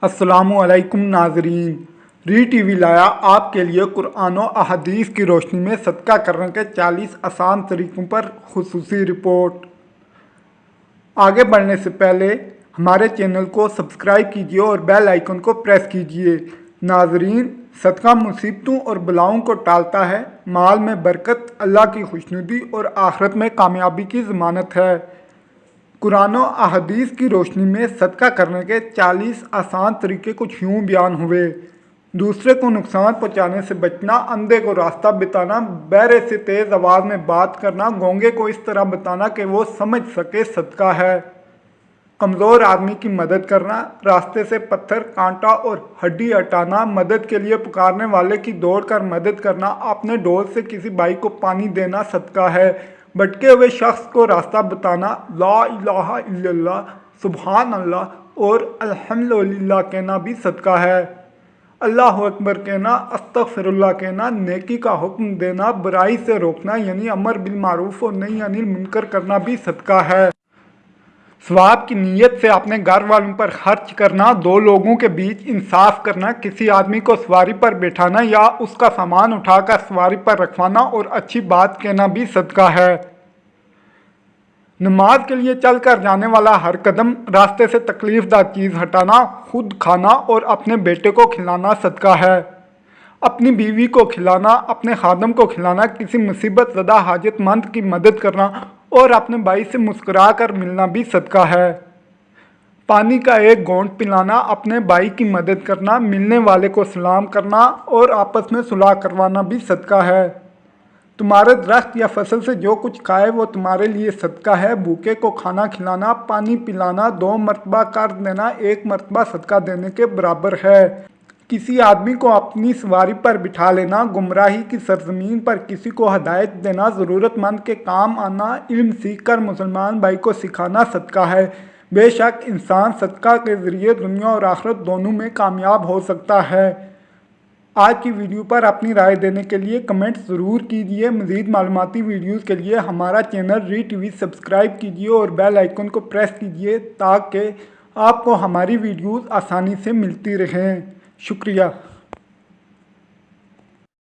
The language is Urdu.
السلام علیکم ناظرین، ری ٹی وی لایا آپ کے لیے قرآن و احادیث کی روشنی میں صدقہ کرنے کے 40 آسان طریقوں پر خصوصی رپورٹ۔ آگے بڑھنے سے پہلے ہمارے چینل کو سبسکرائب کیجیے اور بیل آئیکن کو پریس کیجیے۔ ناظرین، صدقہ مصیبتوں اور بلاؤں کو ٹالتا ہے، مال میں برکت، اللہ کی خوشنودی اور آخرت میں کامیابی کی ضمانت ہے۔ قرآن و احادیث کی روشنی میں صدقہ کرنے کے 40 آسان طریقے کچھ یوں بیان ہوئے۔ دوسرے کو نقصان پہنچانے سے بچنا، اندھے کو راستہ بتانا، بہرے سے تیز آواز میں بات کرنا، گونگے کو اس طرح بتانا کہ وہ سمجھ سکے صدقہ ہے۔ کمزور آدمی کی مدد کرنا، راستے سے پتھر، کانٹا اور ہڈی ہٹانا، مدد کے لیے پکارنے والے کی دوڑ کر مدد کرنا، اپنے ڈول سے کسی بھائی کو پانی دینا صدقہ ہے۔ بھٹکے ہوئے شخص کو راستہ بتانا، لا الہ الا اللہ، سبحان اللہ اور الحمدللہ کہنا بھی صدقہ ہے۔ اللہ اکبر کہنا، استغفر اللہ کہنا، نیکی کا حکم دینا، برائی سے روکنا یعنی امر بالمعروف اور نہی عن المنکر کرنا بھی صدقہ ہے۔ ثواب کی نیت سے اپنے گھر والوں پر خرچ کرنا، دو لوگوں کے بیچ انصاف کرنا، کسی آدمی کو سواری پر بٹھانا یا اس کا سامان اٹھا کر سواری پر رکھوانا اور اچھی بات کہنا بھی صدقہ ہے۔ نماز کے لیے چل کر جانے والا ہر قدم، راستے سے تکلیف دہ چیز ہٹانا، خود کھانا اور اپنے بیٹے کو کھلانا صدقہ ہے۔ اپنی بیوی کو کھلانا، اپنے خادم کو کھلانا، کسی مصیبت زدہ حاجت مند کی مدد کرنا اور اپنے بھائی سے مسکرا کر ملنا بھی صدقہ ہے۔ پانی کا ایک گھونٹ پلانا، اپنے بھائی کی مدد کرنا، ملنے والے کو سلام کرنا اور آپس میں صلح کروانا بھی صدقہ ہے۔ تمہارے درخت یا فصل سے جو کچھ کھائے وہ تمہارے لیے صدقہ ہے۔ بھوکے کو کھانا کھلانا، پانی پلانا 2 مرتبہ کر دینا 1 مرتبہ صدقہ دینے کے برابر ہے۔ کسی آدمی کو اپنی سواری پر بٹھا لینا، گمراہی کی سرزمین پر کسی کو ہدایت دینا، ضرورت مند کے کام آنا، علم سیکھ کر مسلمان بھائی کو سکھانا صدقہ ہے۔ بے شک انسان صدقہ کے ذریعے دنیا اور آخرت دونوں میں کامیاب ہو سکتا ہے۔ آج کی ویڈیو پر اپنی رائے دینے کے لیے کمنٹ ضرور کیجیے۔ مزید معلوماتی ویڈیوز کے لیے ہمارا چینل ری ٹی وی سبسکرائب کیجیے اور بیل آئیکن کو پریس کیجیے تاکہ آپ کو ہماری ویڈیوز آسانی سے ملتی رہیں۔ شکریہ۔